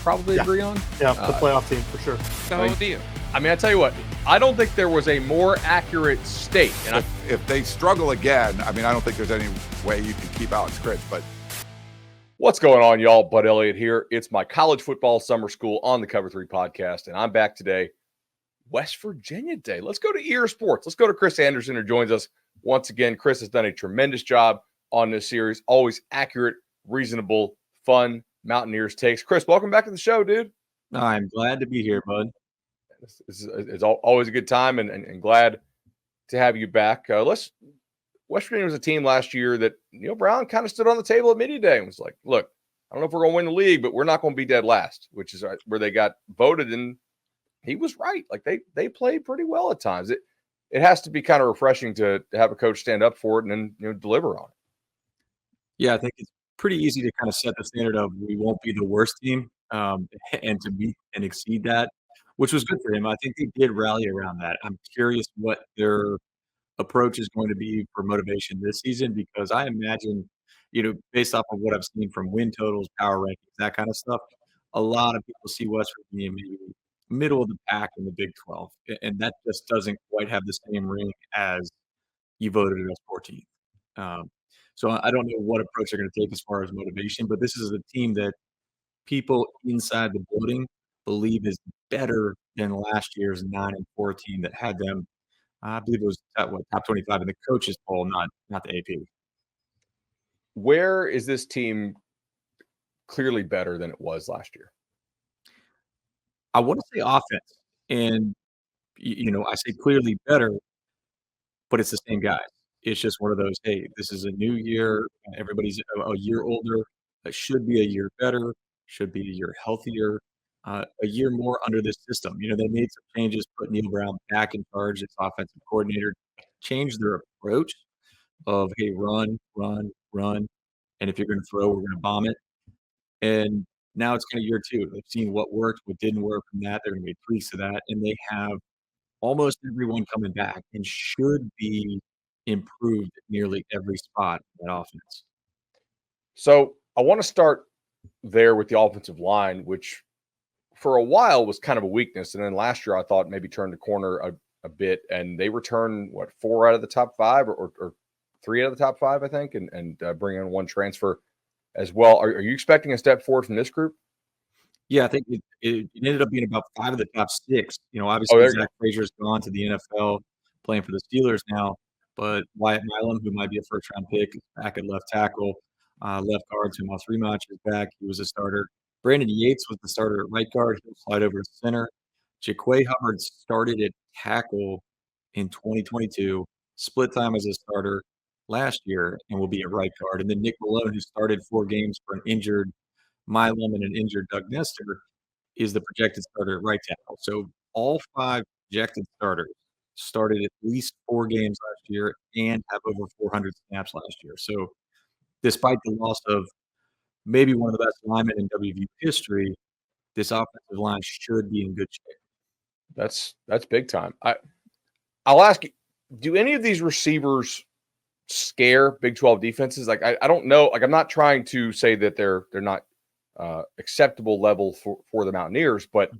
probably agree on. Yeah, the playoff team for sure. So do you. I mean, I tell you what, I don't think there was a more accurate state. And if they struggle again, I mean, I don't think there's any way you can keep Alex Critch, but. What's going on, y'all? Bud Elliott here. It's my college football summer school on the Cover 3 podcast, and I'm back today, West Virginia Day. Let's go to Eer Sports. Let's go to Chris Anderson, who joins us once again. Chris has done a tremendous job on this series. Always accurate, reasonable, fun Mountaineers takes. Chris, welcome back to the show, dude. I'm glad to be here, bud. It's always a good time, and glad to have you back. West Virginia was a team last year that Neil Brown kind of stood on the table at media day and was like, look, I don't know if we're going to win the league, but we're not going to be dead last, which is where they got voted. And he was right. Like they played pretty well at times. It has to be kind of refreshing to have a coach stand up for it and then deliver on it. Yeah, I think it's pretty easy to kind of set the standard of we won't be the worst team and to meet and exceed that, which was good for him. I think they did rally around that. I'm curious what their approach is going to be for motivation this season, because I imagine, based off of what I've seen from win totals, power rankings, that kind of stuff, a lot of people see West Virginia maybe middle of the pack in the Big 12, and that just doesn't quite have the same ring as you voted as 14th. So I don't know what approach they're going to take as far as motivation, but this is a team that people inside the building believe is better than last year's 9-4 team that had them. I believe it was top 25 in the coaches poll, not the AP. Where is this team clearly better than it was last year? I want to say offense, and I say clearly better, but it's the same guys. It's just one of those, hey, this is a new year. Everybody's a year older. It should be a year better. Should be a year healthier. A year more under this system. They made some changes, put Neil Brown back in charge as offensive coordinator, changed their approach of, hey, run, and if you're going to throw, we're going to bomb it. And now it's kind of year two. They've seen what worked, what didn't work from that. They're going to make tweaks to that, and they have almost everyone coming back and should be improved at nearly every spot in that offense. So I want to start there with the offensive line, which for a while was kind of a weakness. And then last year I thought maybe turned the corner a bit, and they returned 4 out of the top 5 or 3 out of the top 5, I think, and bring in 1 transfer as well. Are you expecting a step forward from this group? Yeah, I think it ended up being about 5 of the top 6. Obviously Zach Frazier's gone to the NFL playing for the Steelers now, but Wyatt Milam, who might be a first-round pick, is back at left tackle. Left guard, Tomas Rematch is back. He was a starter. Brandon Yates was the starter at right guard. He'll slide over to center. Jaquay Hubbard started at tackle in 2022, split time as a starter last year, and will be at right guard. And then Nick Malone, who started 4 games for an injured Milam and an injured Doug Nestor, is the projected starter at right tackle. So all 5 projected starters started at least 4 games last year and have over 400 snaps last year. So despite the loss of maybe one of the best linemen in WVU history, this offensive line should be in good shape. That's big time. I'll ask you, do any of these receivers scare Big 12 defenses? Like I don't know. Like I'm not trying to say that they're not acceptable level for the Mountaineers, but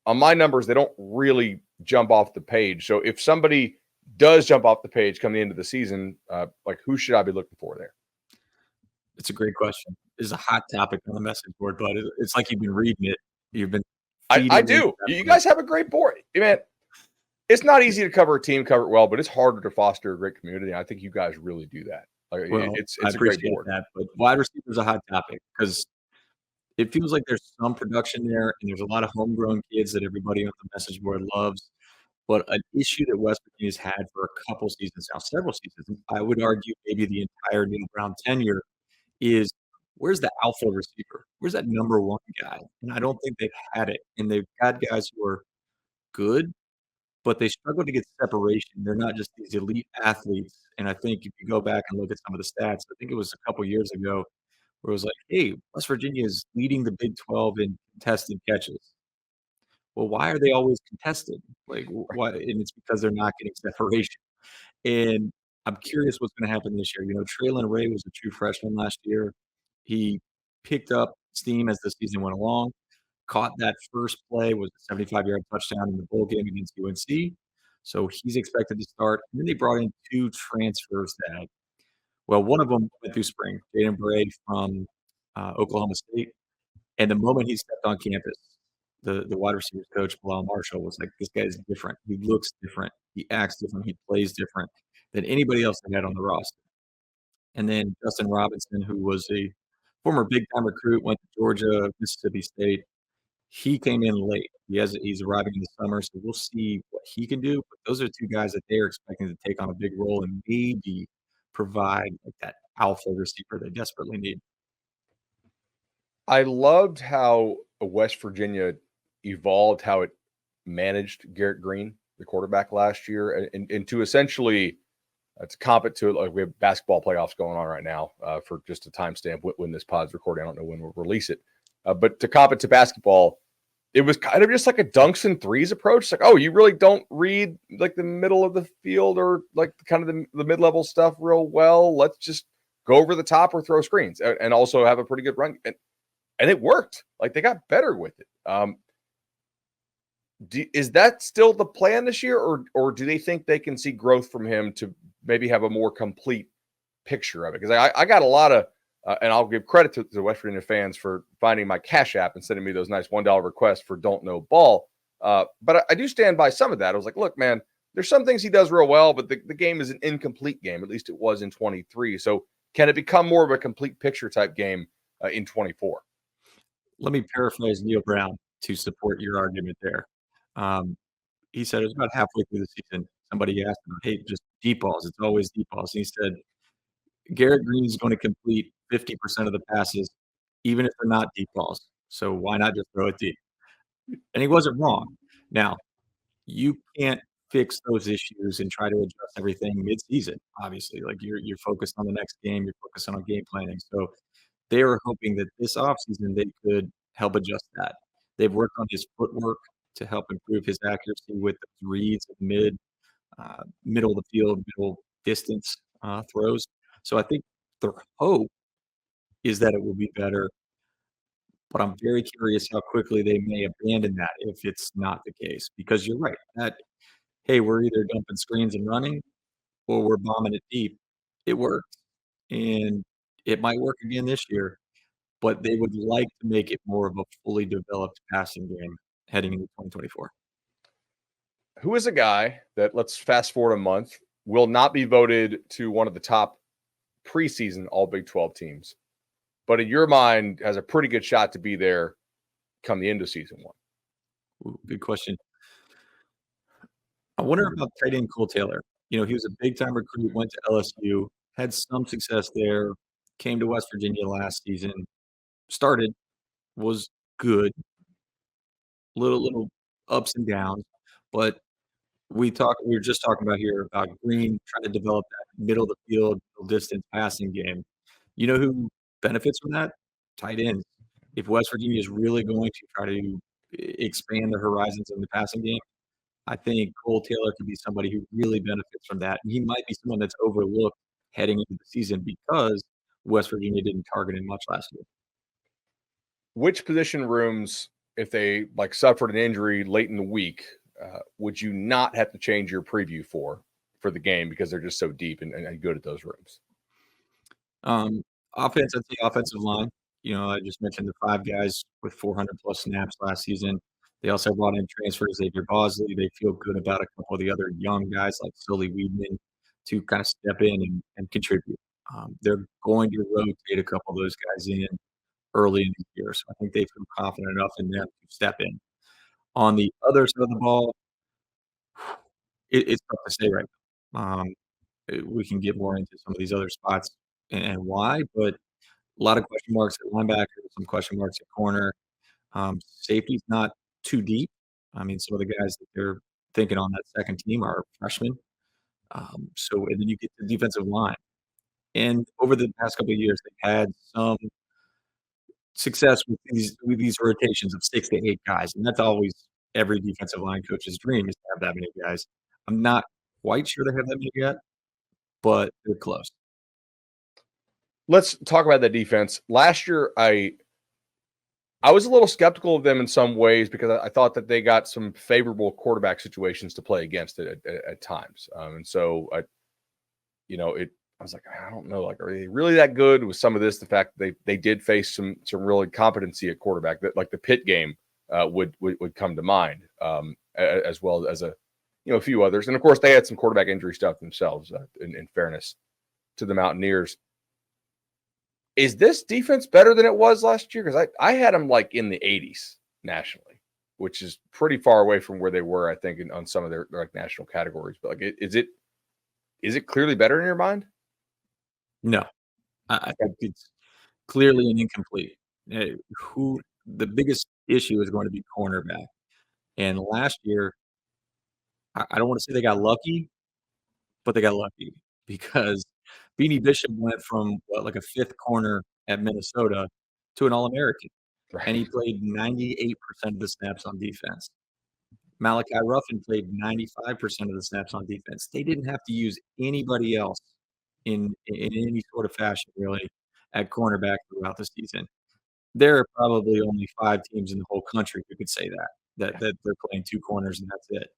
on my numbers, they don't really jump off the page. So if somebody does jump off the page coming into the season, who should I be looking for there? It's a great question. It's a hot topic on the message board, but it's like you've been reading it. You've been. I do. You guys have a great board, man. It's not easy to cover a team, cover it well, but it's harder to foster a great community. I think you guys really do that. It's a great board. That, but wide receiver is a hot topic because it feels like there's some production there, and there's a lot of homegrown kids that everybody on the message board loves. But an issue that West Virginia's had for a couple seasons now, several seasons, I would argue maybe the entire Neil Brown tenure, is where's the alpha receiver? Where's that number 1 guy? And I don't think they've had it. And they've got guys who are good, but they struggle to get separation. They're not just these elite athletes. And I think if you go back and look at some of the stats, I think it was a couple years ago where it was like, hey, West Virginia is leading the Big 12 in contested catches. Well, why are they always contested? Why? And it's because they're not getting separation. And I'm curious what's going to happen this year. Traylon Ray was a true freshman last year. He picked up steam as the season went along. Caught that first play, was a 75-yard touchdown in the bowl game against UNC. So he's expected to start. And then they brought in 2 transfers that, well, one of them went through spring, Jaden Bray from Oklahoma State. And the moment he stepped on campus, the wide receivers coach, Bilal Marshall, was like, this guy's different. He looks different. He acts different. He plays different than anybody else they had on the roster. And then Justin Robinson, who was a former big-time recruit, went to Georgia, Mississippi State. He came in late. He's arriving in the summer, so we'll see what he can do. But those are 2 guys that they're expecting to take on a big role and maybe provide like that alpha receiver they desperately need. I loved how West Virginia evolved how it managed Garrett Green, the quarterback, last year, and to essentially to comp it to it, like we have basketball playoffs going on right now for just a timestamp when this pod's recording. I don't know when we'll release it, but to comp it to basketball, it was kind of just like a dunks and threes approach. It's like, oh, you really don't read like the middle of the field or like kind of the mid-level stuff real well. Let's just go over the top or throw screens and also have a pretty good run. And it worked. Like they got better with it. Is that still the plan this year, or do they think they can see growth from him to maybe have a more complete picture of it? Because I got a lot of, and I'll give credit to the West Virginia fans for finding my Cash App and sending me those nice $1 requests for Don't Know Ball. But I do stand by some of that. I was like, look, man, there's some things he does real well, but the game is an incomplete game. At least it was in 23. So can it become more of a complete picture type game in 24? Let me paraphrase Neil Brown to support your argument there. He said it was about halfway through the season. Somebody asked him, hey, just deep balls. It's always deep balls. And he said, Garrett Green is going to complete 50% of the passes, even if they're not deep balls. So why not just throw it deep? And he wasn't wrong. Now, you can't fix those issues and try to adjust everything mid-season, obviously. Like you're focused on the next game. You're focused on game planning. So they were hoping that this offseason they could help adjust that. They've worked on his footwork to help improve his accuracy with the reads of middle of the field, middle distance throws. So I think their hope is that it will be better, but I'm very curious how quickly they may abandon that if it's not the case. Because you're right, that, hey, we're either dumping screens and running or we're bombing it deep. It worked, and it might work again this year, but they would like to make it more of a fully developed passing game heading into 2024. Who is a guy that, let's fast forward a month, will not be voted to one of the top preseason all Big 12 teams, but in your mind has a pretty good shot to be there come the end of season 1? Ooh, good question. I wonder about tight end Cole Taylor. He was a big-time recruit, went to LSU, had some success there, came to West Virginia last season, started, was good, little ups and downs, but we were just talking about here about Green trying to develop that middle of the field, middle distance passing game. You know who benefits from that? Tight ends. If West Virginia is really going to try to expand their horizons in the passing game, I think Cole Taylor could be somebody who really benefits from that. And he might be someone that's overlooked heading into the season because West Virginia didn't target him much last year. Which position rooms, if they like suffered an injury late in the week, would you not have to change your preview for the game because they're just so deep and good at those rooms? Offense, I'd say offensive line. I just mentioned the 5 guys with 400-plus snaps last season. They also brought in transfers, Xavier Bosley. They feel good about a couple of the other young guys like Sully Weedman to kind of step in and contribute. They're going to rotate a couple of those guys in early in the year. So I think they feel confident enough in them to step in. On the other side of the ball, it's tough to say right now. We can get more into some of these other spots and why, but a lot of question marks at linebacker, some question marks at corner. Safety's not too deep. I mean, some of the guys that they're thinking on that second team are freshmen. And then you get the defensive line. And over the past couple of years, they've had some success with these rotations of 6 to 8 guys, and that's always every defensive line coach's dream is to have that many guys. I'm not quite sure they have that many yet, but they're close. Let's talk about the defense. Last year, I I was a little skeptical of them in some ways because I thought that they got some favorable quarterback situations to play against at times. And so I was like, I don't know, like, are they really that good? With some of this, the fact that they did face some really competency at quarterback, that like the Pitt game would come to mind, as well as a few others. And of course, they had some quarterback injury stuff themselves. In fairness to the Mountaineers, is this defense better than it was last year? Because I had them like in the 80s nationally, which is pretty far away from where they were, I think, on some of their like national categories. But like, is it clearly better in your mind? No, I think it's clearly an incomplete. Who the biggest issue is going to be cornerback. And last year, I don't want to say they got lucky, but they got lucky because Beanie Bishop went from like a fifth corner at Minnesota to an All-American, and he played 98% of the snaps on defense. Malachi Ruffin played 95% of the snaps on defense. They didn't have to use anybody else in any sort of fashion, really, at cornerback throughout the season. There are probably only 5 teams in the whole country who could say that they're playing 2 corners and that's it.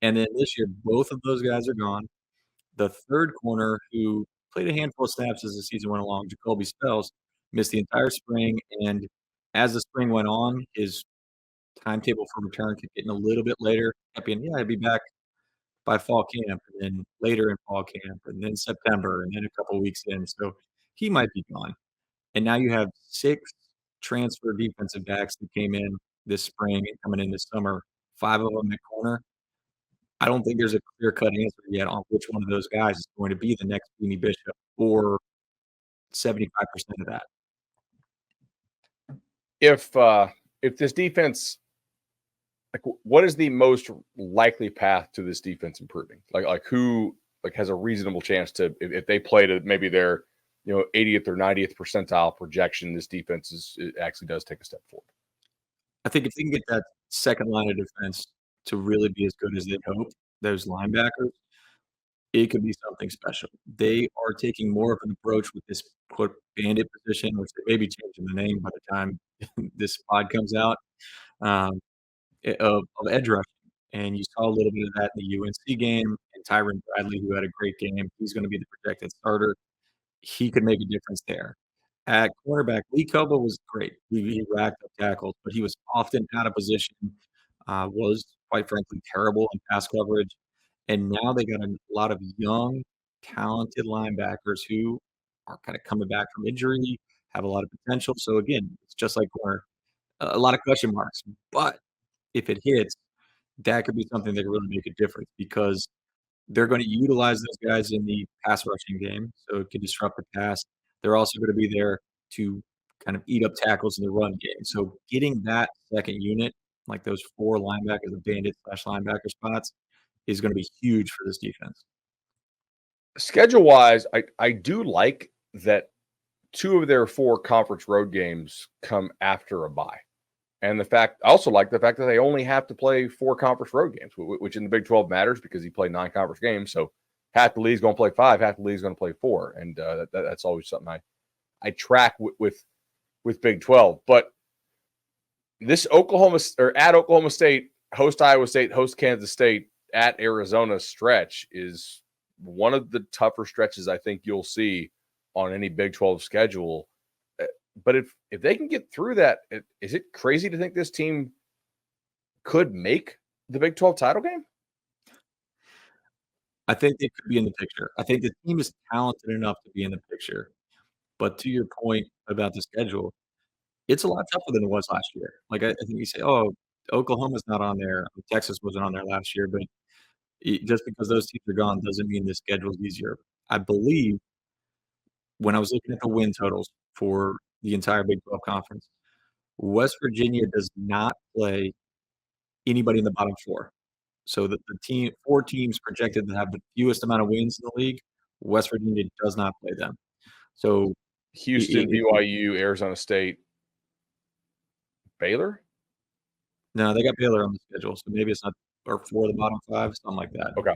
And then this year, both of those guys are gone. The third corner, who played a handful of snaps as the season went along, Jacoby Spells, missed the entire spring, and as the spring went on, his timetable for return kept getting a little bit later, kept being, "Yeah, I'd be back by fall camp," and then later in fall camp, and then September, and then a couple weeks in, so he might be gone. And now you have 6 transfer defensive backs that came in this spring and coming in this summer, 5 of them at corner. I don't think there's a clear-cut answer yet on which one of those guys is going to be the next Beanie Bishop or 75% of that. If this defense, like, what is the most likely path to this defense improving? Like who has a reasonable chance to, if they play to maybe their 80th or 90th percentile projection, this defense it actually does take a step forward. I think if they can get that second line of defense to really be as good as they hope, those linebackers, it could be something special. They are taking more of an approach with this bandit position, which they may be changing the name by the time this pod comes out, um, of edge rushing. And you saw a little bit of that in the UNC game, and Tyron Bradley, who had a great game, he's gonna be the projected starter. He could make a difference there. At cornerback, Lee Koba was great. He racked up tackles, but he was often out of position, was, quite frankly, terrible in pass coverage. And now they got a lot of young, talented linebackers who are kinda coming back from injury, have a lot of potential. So, again, it's just like corner, a lot of question marks. But if it hits, that could be something that could really make a difference because they're gonna utilize those guys in the pass rushing game, so it can disrupt the pass. They're also gonna be there to kind of eat up tackles in the run game. So getting that second unit, like those 4 linebackers, the bandit/linebacker spots, is gonna be huge for this defense. Schedule wise, I do like that 2 of their 4 conference road games come after a bye. And I also like the fact that they only have to play 4 conference road games, which in the Big 12 matters because you play 9 conference games. So half the league's going to play 5, half the league's going to play 4, and that's always something I track with Big 12. But this at Oklahoma State, host Iowa State, host Kansas State, at Arizona stretch is one of the tougher stretches I think you'll see on any Big 12 schedule. But if they can get through that, is it crazy to think this team could make the Big 12 title game? I think they could be in the picture. I think the team is talented enough to be in the picture. But to your point about the schedule, it's a lot tougher than it was last year. Like, I think you say, "Oh, Oklahoma's not on there. Texas wasn't on there last year," but just because those teams are gone doesn't mean the schedule's easier. I believe when I was looking at the win totals for the entire Big 12 conference, West Virginia does not play anybody in the bottom 4. So the 4 teams projected to have the fewest amount of wins in the league, West Virginia does not play them. So Houston, BYU, Arizona State, Baylor? No, they got Baylor on the schedule, so maybe it's not, or 4 of the bottom 5, something like that. Okay.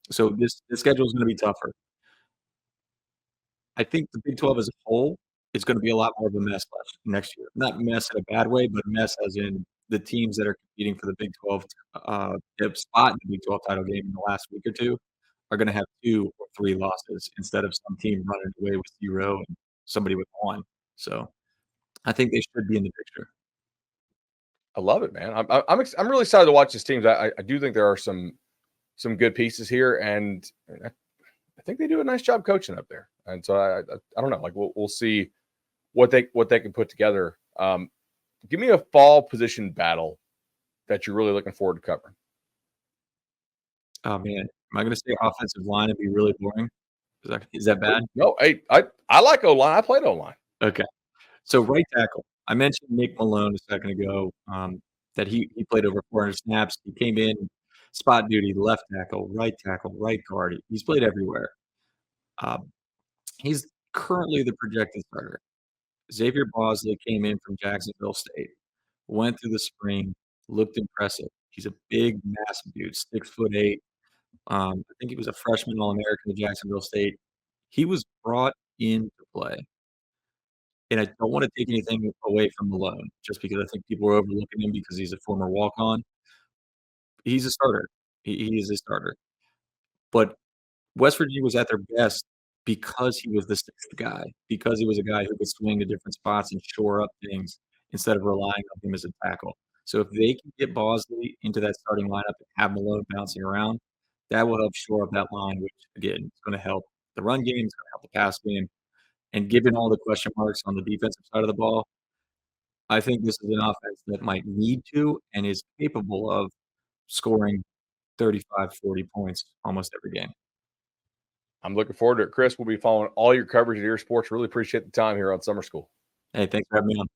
So this schedule is gonna be tougher. I think the Big 12 as a whole it's going to be a lot more of a mess next year. Not mess in a bad way, but mess as in the teams that are competing for the Big 12 spot in the Big 12 title game in the last week or two are going to have 2 or 3 losses instead of some team running away with 0 and somebody with 1. So I think they should be in the picture. I love it, man. I'm really excited to watch this team. I do think there are some good pieces here, and I think they do a nice job coaching up there. And so I don't know, like we'll see what they can put together. Give me a fall position battle that you're really looking forward to covering. Oh man, am I going to say offensive line and be really boring? Is that bad? No, hey, I like O-line. I played O-line. Okay. So right tackle. I mentioned Nick Malone a second ago, that he played over 400 snaps. He came in spot duty, left tackle, right guard. He's played everywhere. He's currently the projected starter. Xavier Bosley came in from Jacksonville State, went through the spring, looked impressive. He's a big, massive dude, 6'8". I think he was a freshman All-American at Jacksonville State. He was brought in to play. And I don't want to take anything away from Malone just because I think people are overlooking him because he's a former walk-on. He's a starter. He is a starter. But West Virginia was at their best because he was the 6th guy, because he was a guy who could swing to different spots and shore up things instead of relying on him as a tackle. So if they can get Bosley into that starting lineup and have Malone bouncing around, that will help shore up that line, which, again, is going to help the run game, it's going to help the pass game. And given all the question marks on the defensive side of the ball, I think this is an offense that might need to and is capable of scoring 35, 40 points almost every game. I'm looking forward to it. Chris, we'll be following all your coverage at Eer Sports. Really appreciate the time here on Summer School. Hey, thanks for having me on.